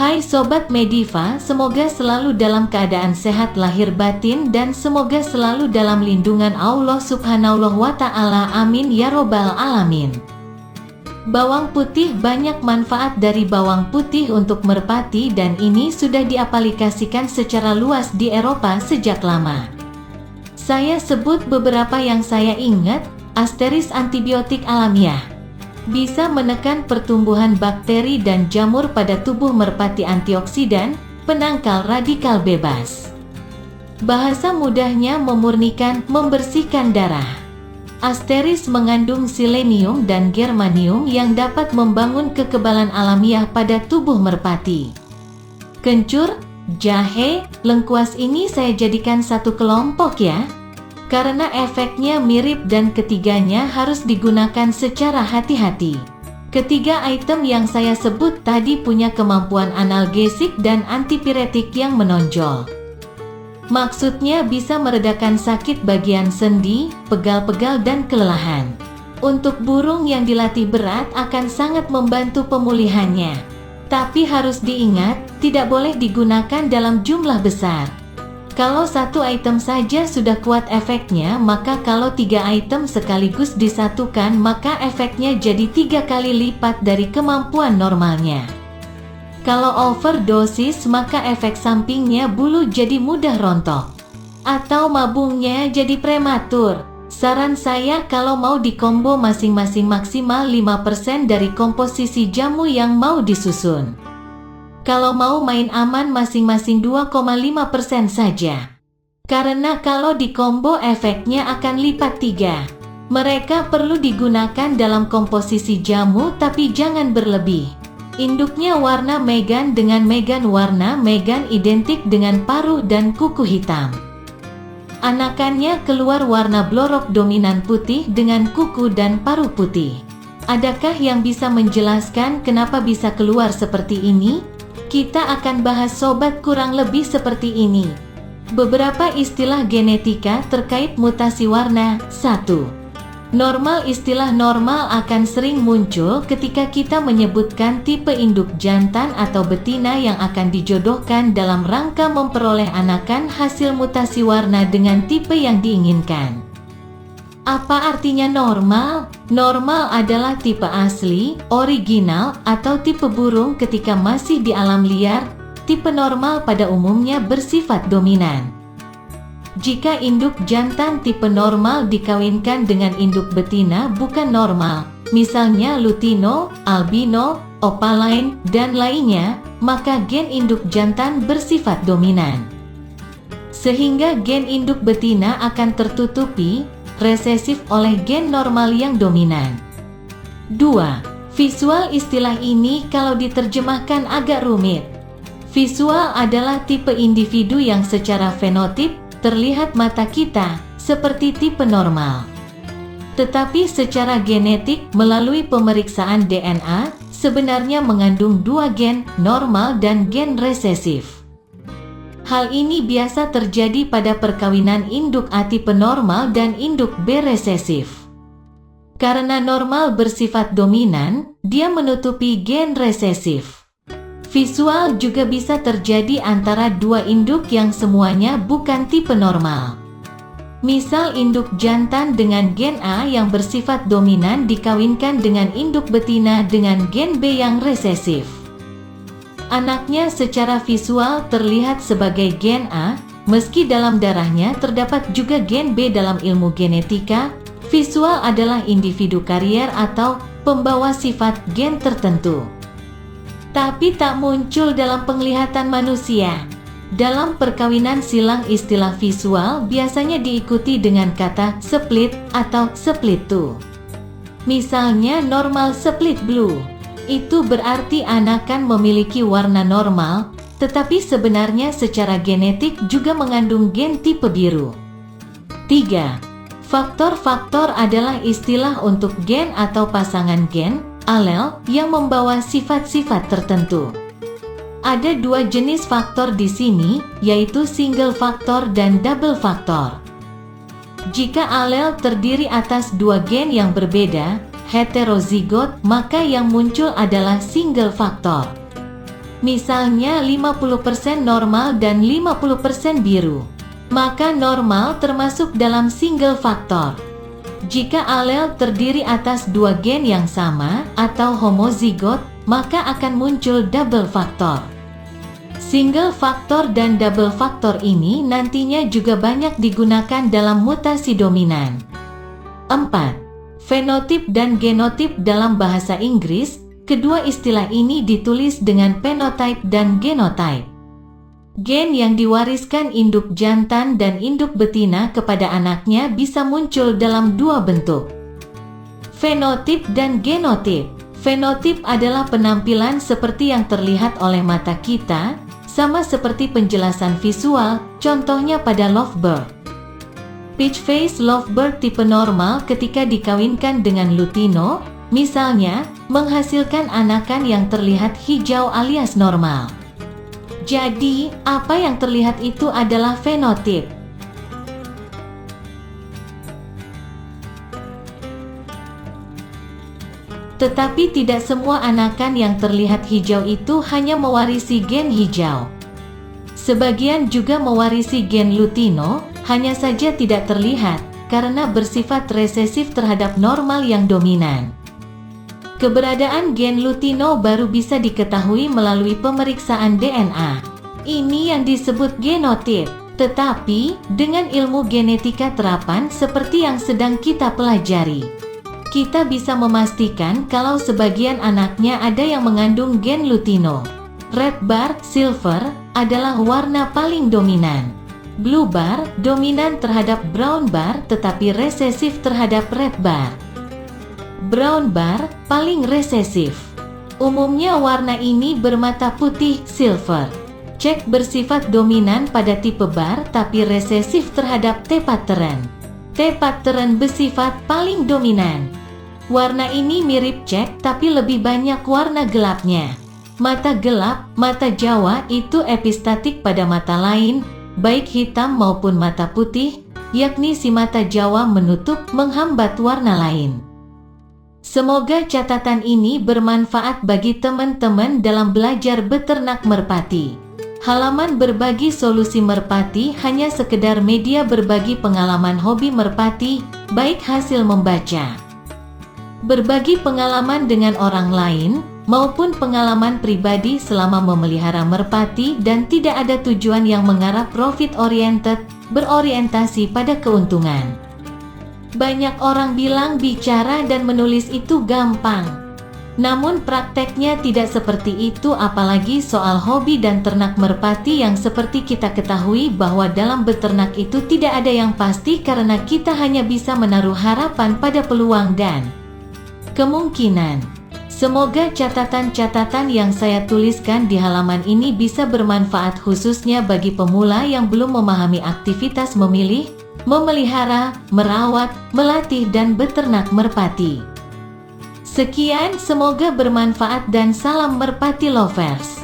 Hai Sobat Mediva, semoga selalu dalam keadaan sehat lahir batin dan semoga selalu dalam lindungan Allah Subhanahu wa Ta'ala. Amin ya Robbal Alamin. Bawang putih, banyak manfaat dari bawang putih untuk merpati dan ini sudah diaplikasikan secara luas di Eropa sejak lama. Saya sebut beberapa yang saya ingat. Asteris, antibiotik alamiah. Bisa menekan pertumbuhan bakteri dan jamur pada tubuh merpati. Antioksidan, penangkal radikal bebas. Bahasa mudahnya memurnikan, membersihkan darah. Asteris mengandung selenium dan germanium yang dapat membangun kekebalan alamiah pada tubuh merpati. Kencur, jahe, lengkuas ini saya jadikan satu kelompok ya. Karena efeknya mirip dan ketiganya harus digunakan secara hati-hati. Ketiga item yang saya sebut tadi punya kemampuan analgesik dan antipiretik yang menonjol. Maksudnya bisa meredakan sakit bagian sendi, pegal-pegal dan kelelahan. Untuk burung yang dilatih berat akan sangat membantu pemulihannya. Tapi harus diingat, tidak boleh digunakan dalam jumlah besar. Kalau satu item saja sudah kuat efeknya, maka kalau 3 item sekaligus disatukan maka efeknya jadi 3 kali lipat dari kemampuan normalnya. Kalau overdosis maka efek sampingnya bulu jadi mudah rontok. Atau mabungnya jadi prematur. Saran saya kalau mau dikombo masing-masing maksimal 5% dari komposisi jamu yang mau disusun. Kalau mau main aman masing-masing 2,5% saja. Karena kalau dikombo efeknya akan lipat 3. Mereka perlu digunakan dalam komposisi jamu tapi jangan berlebih. Induknya warna megan dengan megan, warna megan identik dengan paruh dan kuku hitam. Anakannya keluar warna blorok dominan putih dengan kuku dan paruh putih. Adakah yang bisa menjelaskan kenapa bisa keluar seperti ini? Kita akan bahas sobat kurang lebih seperti ini. Beberapa istilah genetika terkait mutasi warna. 1. Normal. Istilah normal akan sering muncul ketika kita menyebutkan tipe induk jantan atau betina yang akan dijodohkan dalam rangka memperoleh anakan hasil mutasi warna dengan tipe yang diinginkan. Apa artinya normal? Normal adalah tipe asli, original, atau tipe burung ketika masih di alam liar. Tipe normal pada umumnya bersifat dominan. Jika induk jantan tipe normal dikawinkan dengan induk betina bukan normal, misalnya lutino, albino, opaline, dan lainnya, maka gen induk jantan bersifat dominan. Sehingga gen induk betina akan tertutupi, resesif oleh gen normal yang dominan. 2. Visual. Istilah ini kalau diterjemahkan agak rumit. Visual adalah tipe individu yang secara fenotip terlihat mata kita seperti tipe normal. Tetapi secara genetik melalui pemeriksaan DNA sebenarnya mengandung 2 gen, normal dan gen resesif. Hal ini biasa terjadi pada perkawinan induk A tipe normal dan induk B resesif. Karena normal bersifat dominan, dia menutupi gen resesif. Visual juga bisa terjadi antara 2 induk yang semuanya bukan tipe normal. Misal induk jantan dengan gen A yang bersifat dominan dikawinkan dengan induk betina dengan gen B yang resesif. Anaknya secara visual terlihat sebagai gen A, meski dalam darahnya terdapat juga gen B. Dalam ilmu genetika, visual adalah individu karier atau pembawa sifat gen tertentu. Tapi tak muncul dalam penglihatan manusia. Dalam perkawinan silang istilah visual biasanya diikuti dengan kata split atau split two. Misalnya normal split blue. Itu berarti anakan memiliki warna normal, tetapi sebenarnya secara genetik juga mengandung gen tipe biru. 3. Faktor-faktor adalah istilah untuk gen atau pasangan gen, alel, yang membawa sifat-sifat tertentu. Ada 2 jenis faktor di sini, yaitu single faktor dan double faktor. Jika alel terdiri atas 2 gen yang berbeda, heterozigot, maka yang muncul adalah single faktor. Misalnya 50% normal dan 50% biru. Maka normal termasuk dalam single faktor. Jika alel terdiri atas dua gen yang sama atau homozigot, maka akan muncul double faktor. Single faktor dan double faktor ini nantinya juga banyak digunakan dalam mutasi dominan. 4. Fenotip dan genotip dalam bahasa Inggris, kedua istilah ini ditulis dengan phenotype dan genotype. Gen yang diwariskan induk jantan dan induk betina kepada anaknya bisa muncul dalam dua bentuk. Fenotip dan genotip. Fenotip adalah penampilan seperti yang terlihat oleh mata kita, sama seperti penjelasan visual, contohnya pada lovebird. Peach-face lovebird tipe normal ketika dikawinkan dengan lutino, misalnya, menghasilkan anakan yang terlihat hijau alias normal. Jadi, apa yang terlihat itu adalah fenotip. Tetapi tidak semua anakan yang terlihat hijau itu hanya mewarisi gen hijau. Sebagian juga mewarisi gen lutino, hanya saja tidak terlihat, karena bersifat resesif terhadap normal yang dominan. Keberadaan gen lutino baru bisa diketahui melalui pemeriksaan DNA. Ini yang disebut genotip. Tetapi, dengan ilmu genetika terapan seperti yang sedang kita pelajari, kita bisa memastikan kalau sebagian anaknya ada yang mengandung gen lutino. Red bar, silver, adalah warna paling dominan. Blue bar, dominan terhadap brown bar tetapi resesif terhadap red bar. Brown bar, paling resesif. Umumnya warna ini bermata putih, silver. Cek bersifat dominan pada tipe bar tapi resesif terhadap T pattern. T pattern bersifat paling dominan. Warna ini mirip cek tapi lebih banyak warna gelapnya. Mata gelap, mata Jawa itu epistatik pada mata lain, baik hitam maupun mata putih, yakni si mata Jawa menutup menghambat warna lain. Semoga catatan ini bermanfaat bagi teman-teman dalam belajar beternak merpati. Halaman berbagi solusi merpati hanya sekedar media berbagi pengalaman hobi merpati, baik hasil membaca, berbagi pengalaman dengan orang lain, maupun pengalaman pribadi selama memelihara merpati dan tidak ada tujuan yang mengarah profit oriented, berorientasi pada keuntungan. Banyak orang bilang bicara dan menulis itu gampang. Namun prakteknya tidak seperti itu, apalagi soal hobi dan ternak merpati yang seperti kita ketahui bahwa dalam beternak itu tidak ada yang pasti karena kita hanya bisa menaruh harapan pada peluang dan kemungkinan. Semoga catatan-catatan yang saya tuliskan di halaman ini bisa bermanfaat khususnya bagi pemula yang belum memahami aktivitas memilih, memelihara, merawat, melatih dan beternak merpati. Sekian, semoga bermanfaat dan salam merpati lovers.